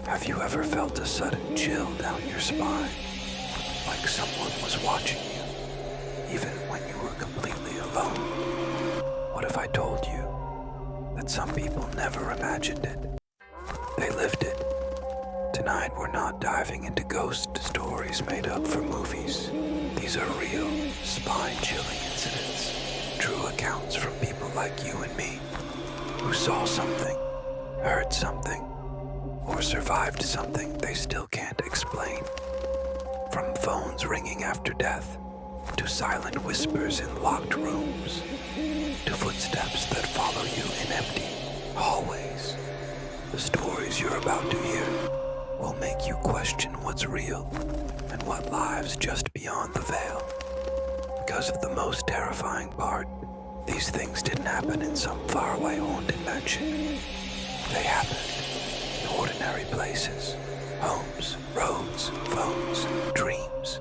Have you ever felt a sudden chill down your spine, like someone was watching you, even when you were completely alone? What if I told you that some people never imagined it? They lived it. Tonight we're not diving into ghost stories made up for movies. These are real, spine-chilling incidents, true accounts from people like you and me, who saw something, heard something, or survived something they still can't explain. From phones ringing after death, to silent whispers in locked rooms, to footsteps that follow you in empty hallways. The stories you're about to hear will make you question what's real and what lives just beyond the veil. Because of the most terrifying part, these things didn't happen in some faraway haunted mansion. They happened in ordinary places, homes, roads, phones, dreams.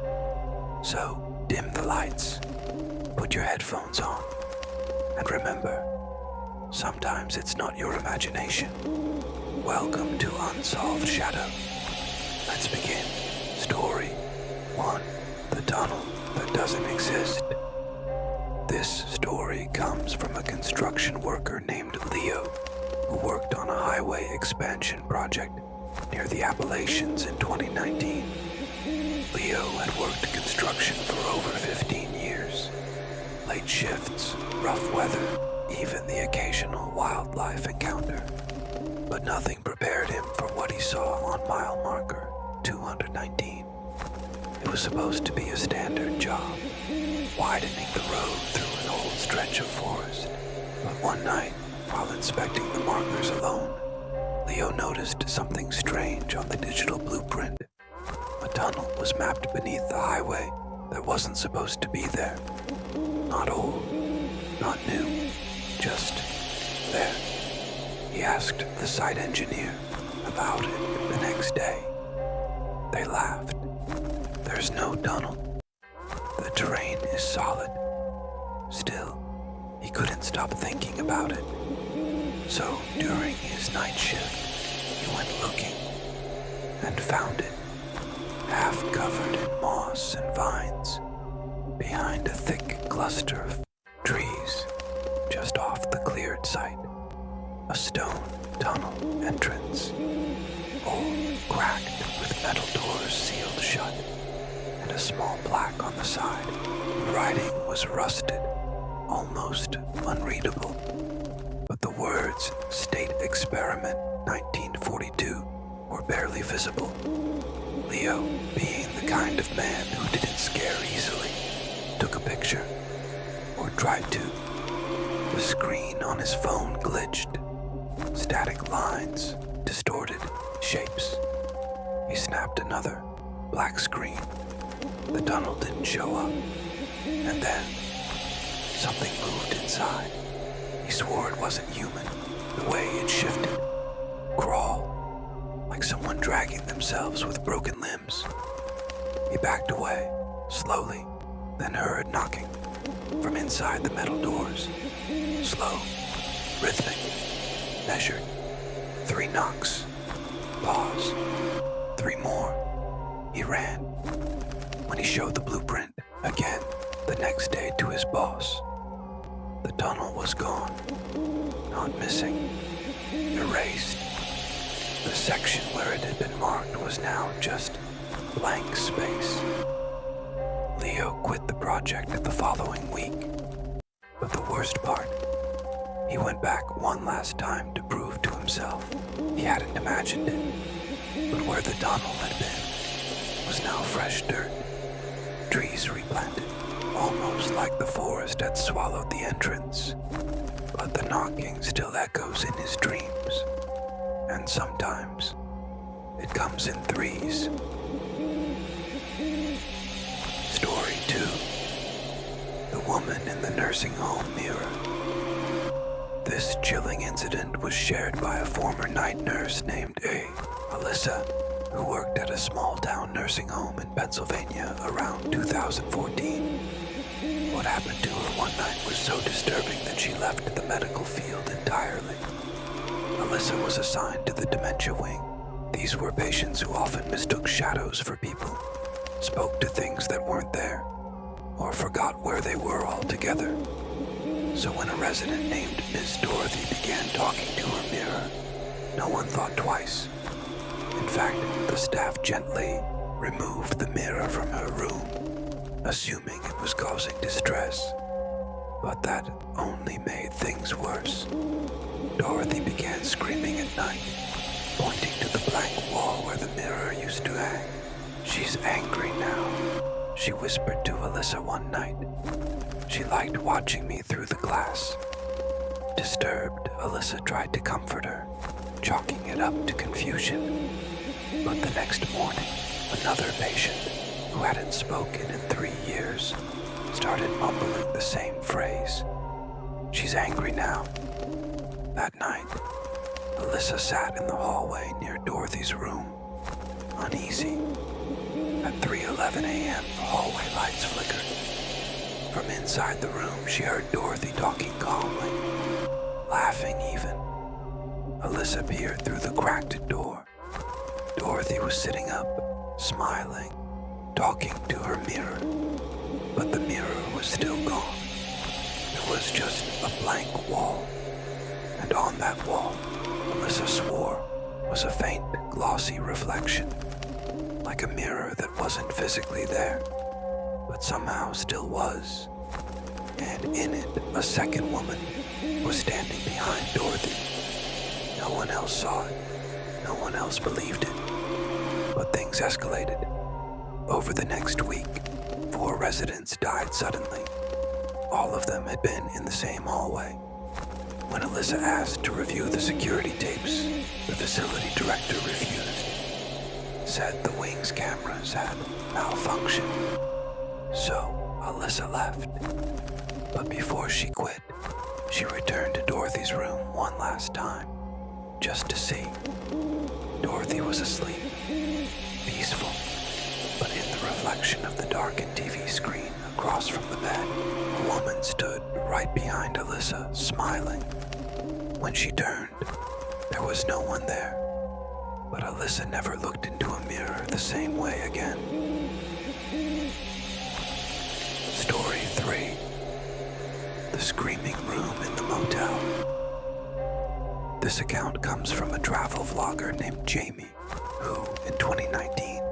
So dim the lights, put your headphones on, and remember, sometimes it's not your imagination. Welcome to Unsolved Shadow. Let's begin. Story 1. The tunnel that doesn't exist. This story comes from a construction worker named Leo, who worked on a highway expansion project near the Appalachians in 2019. Leo had worked construction for over 15 years. Late shifts, rough weather, even the occasional wildlife encounter. But nothing prepared him for what he saw on mile marker 219. It was supposed to be a standard job, widening the road through an old stretch of forest. But one night, while inspecting the markers alone, Leo noticed something strange on the digital blueprint. A tunnel was mapped beneath the highway that wasn't supposed to be there. Not old, not new, just there. He asked the site engineer about it the next day. They laughed. There's no tunnel. The terrain is solid. Still, he couldn't stop thinking about it. So during his night shift, he went looking and found it, half covered in moss and vines, behind a thick cluster of trees just off the cleared site. A stone tunnel entrance, old, cracked, with metal doors sealed shut, and a small plaque on the side. The writing was rusted, almost unreadable, but the words State Experiment 1942 were barely visible. Leo, being the kind of man who didn't scare easily, took a picture, or tried to. The screen on his phone glitched. Static lines, distorted shapes. He snapped another, black screen. The tunnel didn't show up. And then, something moved inside. He swore it wasn't human, the way it shifted. Crawl, like someone dragging themselves with broken limbs. He backed away, slowly, then heard knocking from inside the metal doors. Slow, rhythmic, measured. 3 knocks. Pause. 3 more. He ran. When he showed the blueprint again the next day to his boss, the tunnel was gone. Not missing. Erased. The section where it had been marked was now just blank space. Leo quit the project the following week. But the worst part, he went back one last time to prove to himself he hadn't imagined it. But where the tunnel had been was now fresh dirt, trees replanted, almost like the forest had swallowed the entrance. But the knocking still echoes in his dreams, and sometimes it comes in threes. Story 2. The woman in the nursing home mirror. This chilling incident was shared by a former night nurse named Alyssa, who worked at a small-town nursing home in Pennsylvania around 2014. What happened to her one night was so disturbing that she left the medical field entirely. Alyssa was assigned to the dementia wing, These were patients who often mistook shadows for people, spoke to things that weren't there, or forgot where they were altogether. So when a resident named Miss Dorothy began talking to her mirror, no one thought twice. In fact, the staff gently removed the mirror from her room, assuming it was causing distress. But that only made things worse. Dorothy began screaming at night, pointing to the blank wall where the mirror used to hang. "She's angry now," she whispered to Alyssa one night. "She liked watching me through the glass." Disturbed, Alyssa tried to comfort her, chalking it up to confusion. But the next morning, another patient, who hadn't spoken in 3 years, started mumbling the same phrase. "She's angry now." That night, Alyssa sat in the hallway near Dorothy's room, uneasy. At 3:11 a.m., the hallway lights flickered. From inside the room, she heard Dorothy talking calmly, laughing even. Alyssa peered through the cracked door. Dorothy was sitting up, smiling, talking to her mirror. But the mirror was still gone. There was just a blank wall. And on that wall, Alyssa swore, was a faint, glossy reflection, like a mirror that wasn't physically there, but somehow still was. And in it, a second woman was standing behind Dorothy. No one else saw it. No one else believed it. But things escalated. Over the next week, 4 residents died suddenly. All of them had been in the same hallway. When Alyssa asked to review the security tapes, the facility director refused. Said the wing's cameras had malfunctioned. So Alyssa left. But before she quit, she returned to Dorothy's room one last time, just to see. Dorothy was asleep, peaceful, but in the reflection of the darkened TV screen across from the bed, a woman stood right behind Alyssa, smiling. When she turned, there was no one there, but Alyssa never looked into a mirror the same way again. Story 3. The Screaming Room in the Motel. This account comes from a travel vlogger named Jamie, who, in 2019,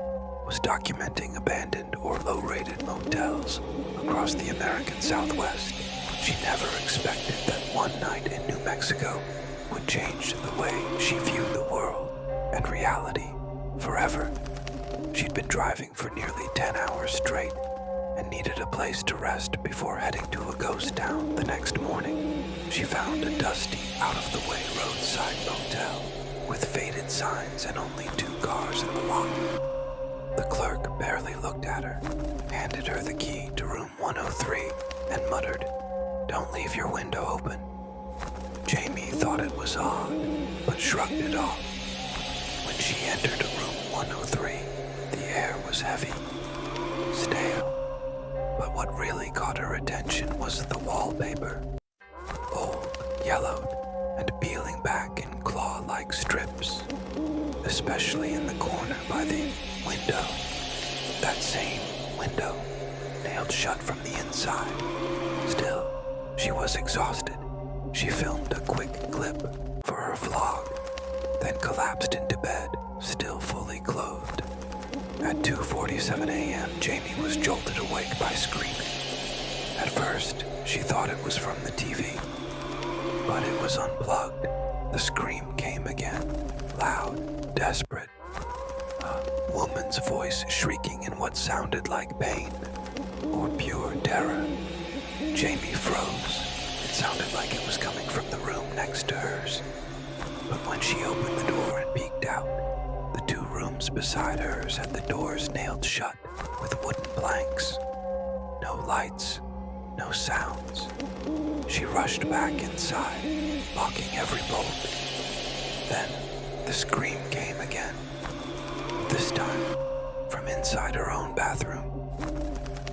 was documenting abandoned or low-rated motels across the American Southwest. She never expected that one night in New Mexico would change the way she viewed the world and reality forever. She'd been driving for nearly 10 hours straight and needed a place to rest before heading to a ghost town the next morning. She found a dusty, out-of-the-way roadside motel with faded signs and only 2 cars in the lot. The clerk barely looked at her, handed her the key to room 103, and muttered, "Don't leave your window open." Jamie thought it was odd, but shrugged it off. When she entered room 103, the air was heavy, stale. But what really caught her attention was the wallpaper. Old, yellowed, and peeling back in claw-like strips, especially in the corner by the window. That same window, nailed shut from the inside. Still, she was exhausted. She filmed a quick clip for her vlog, then collapsed into bed, still fully clothed. At 2:47 a.m., Jamie was jolted awake by screaming. At first, she thought it was from the TV, but it was unplugged. The scream came again, loud, desperate. A woman's voice shrieking in what sounded like pain or pure terror. Jamie froze. It sounded like it was coming from the room next to hers. But when she opened the door and peeked out, the 2 rooms beside hers had the doors nailed shut with wooden planks. No lights, no sounds. She rushed back inside, locking every bolt. Then the scream came again, this time from inside her own bathroom.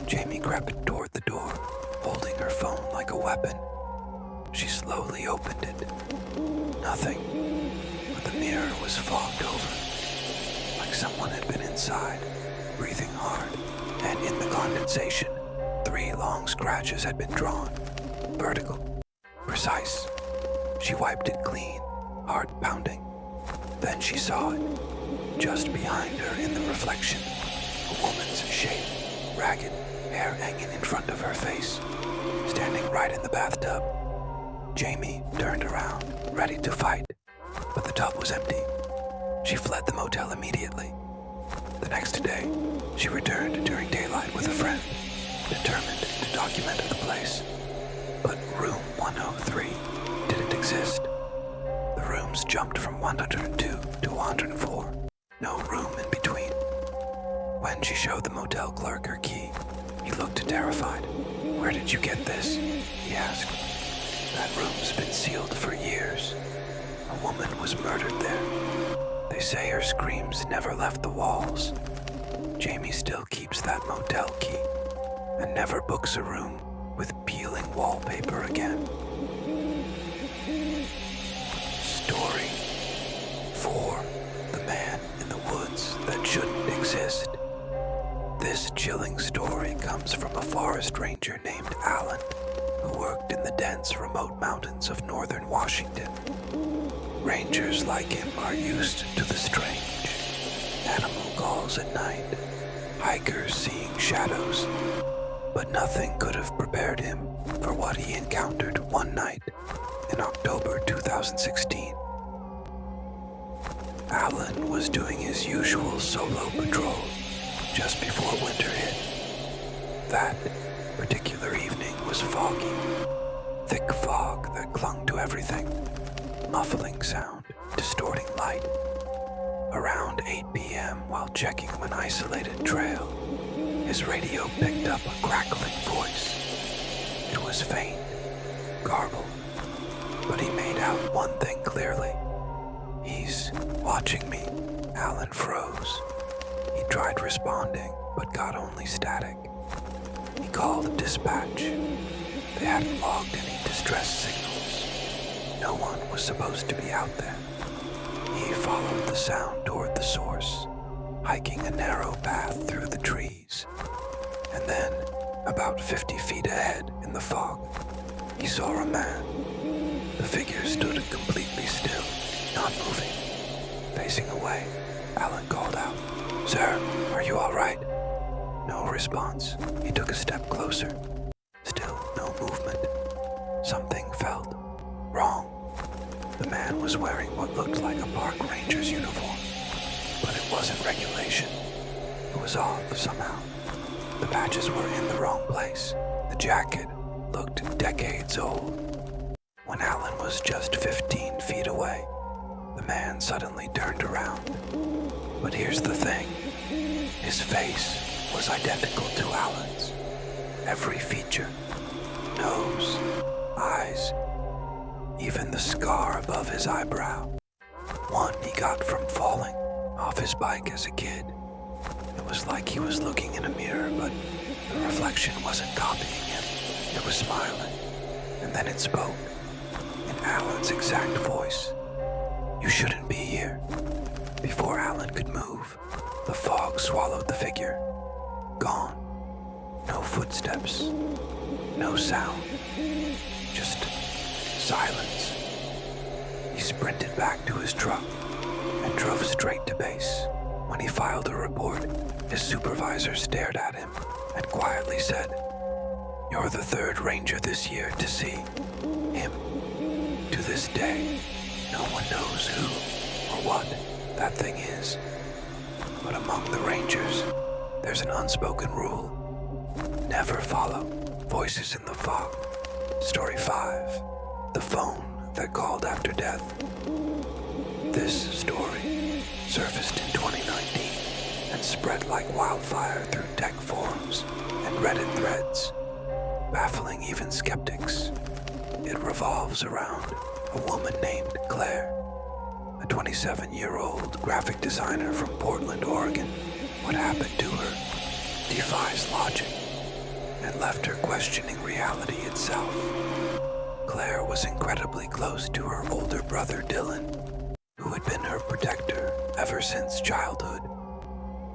Jamie crept toward the door, holding her phone like a weapon. She slowly opened it. Nothing, but the mirror was fogged over. someone had been inside, breathing hard, and in the condensation, 3 long scratches had been drawn, vertical, precise. She wiped it clean, heart pounding. Then she saw it, just behind her in the reflection, a woman's shape, ragged, hair hanging in front of her face, standing right in the bathtub. Jamie turned around, ready to fight, but the tub was empty. She fled the motel immediately. The next day, she returned during daylight with a friend, determined to document the place. But room 103 didn't exist. The rooms jumped from 102 to 104. No room in between. When she showed the motel clerk her key, he looked terrified. "Where did you get this?" he asked. "That room's been sealed for years. A woman was murdered there. They say her screams never left the walls. Jamie still keeps that motel key and never books a room with peeling wallpaper again." Story 4. The Man in the Woods That Shouldn't Exist. This chilling story comes from a forest ranger named Alan, who worked in the dense, remote mountains of northern Washington. Rangers like him are used to the strange. Animal calls at night, hikers seeing shadows, but nothing could have prepared him for what he encountered one night in October 2016. Alan was doing his usual solo patrol just before winter hit. That particular evening was foggy, thick fog that clung to everything, muffling sound, distorting light. Around 8 p.m., while checking an isolated trail, his radio picked up a crackling voice. It was faint, garbled, but he made out one thing clearly. "He's watching me." Alan froze. He tried responding, but got only static. He called dispatch. They hadn't logged any distress signals. No one was supposed to be out there. He followed the sound toward the source, hiking a narrow path through the trees. And then, about 50 feet ahead in the fog, he saw a man. The figure stood completely still, not moving. Facing away, Alan called out, "Sir, are you all right?" No response. He took a step closer. Still no movement. Something felt wrong. The man was wearing what looked like a park ranger's uniform, but it wasn't regulation. It was off somehow. The patches were in the wrong place. The jacket looked decades old. When Alan was just 15 feet away, the man suddenly turned around. But here's the thing. His face was identical to Alan's. Every feature. Nose, eyes, even the scar above his eyebrow. One he got from falling off his bike as a kid. It was like he was looking in a mirror, but the reflection wasn't copying him. It was smiling. And then it spoke, in Alan's exact voice. "You shouldn't be here." Before Alan could move, the fog swallowed the figure. Gone. No footsteps. No sound. Just silence. He sprinted back to his truck and drove straight to base. When he filed a report, his supervisor stared at him and quietly said, "You're the 3rd ranger this year to see him." To this day, no one knows who or what that thing is. But among the rangers, there's an unspoken rule. Never follow voices in the fog. Story 5. The Phone That Called After Death. This story surfaced in 2019 and spread like wildfire through tech forums and Reddit threads, baffling even skeptics. It revolves around a woman named Claire, a 27-year-old graphic designer from Portland, Oregon. What happened to her defies logic and left her questioning reality itself. Claire was incredibly close to her older brother Dylan, who had been her protector ever since childhood.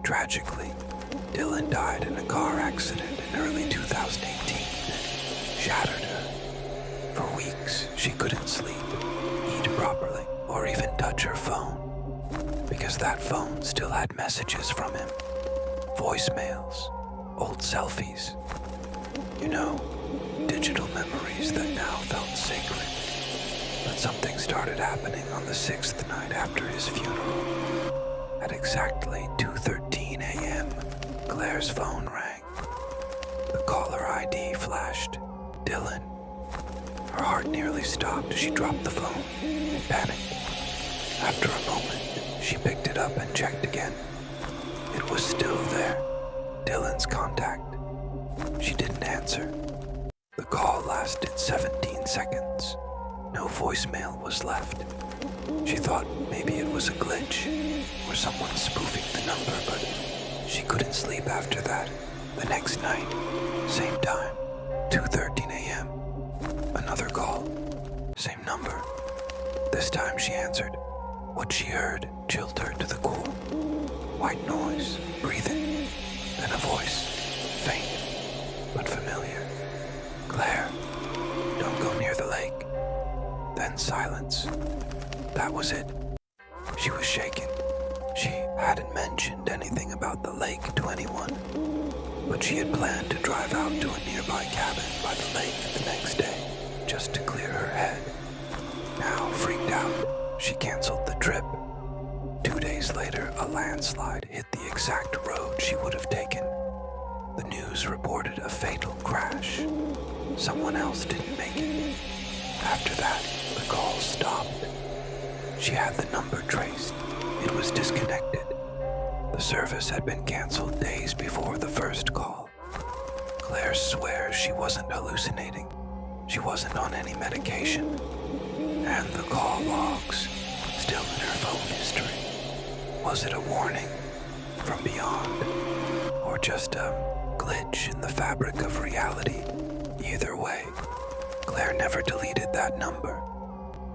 Tragically, Dylan died in a car accident in early 2018 that shattered her. For weeks, she couldn't sleep, eat properly, or even touch her phone, because that phone still had messages from him, voicemails, old selfies. You know, digital memories that now felt sacred. But something started happening on the 6th night after his funeral. At exactly 2:13 a.m., Claire's phone rang. The caller ID flashed. Dylan. Her heart nearly stopped as she dropped the phone in panic. After a moment, she picked it up and checked again. It was still there. Dylan's contact. She didn't answer. The call lasted 17 seconds. No voicemail was left. She thought maybe it was a glitch or someone spoofing the number, but she couldn't sleep after that. The next night, same time, 2:13 a.m. Another call, same number. This time she answered. What she heard chilled her to the core. White noise, breathing, then a voice, faint but familiar. Claire, don't go near the lake. Then silence. That was it. She was shaken. She hadn't mentioned anything about the lake to anyone, but she had planned to drive out to a nearby cabin by the lake the next day, just to clear her head. Now, freaked out, she canceled the trip. 2 days later, a landslide hit the exact road she would have taken. The news reported a fatal crash. Someone else didn't make it. After that, the calls stopped. She had the number traced. It was disconnected. The service had been canceled days before the first call. Claire swears she wasn't hallucinating. She wasn't on any medication. And the call logs, still in her phone history. Was it a warning from beyond? Or just a glitch in the fabric of reality? Either way, Claire never deleted that number.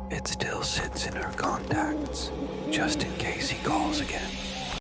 It still sits in her contacts, just in case he calls again.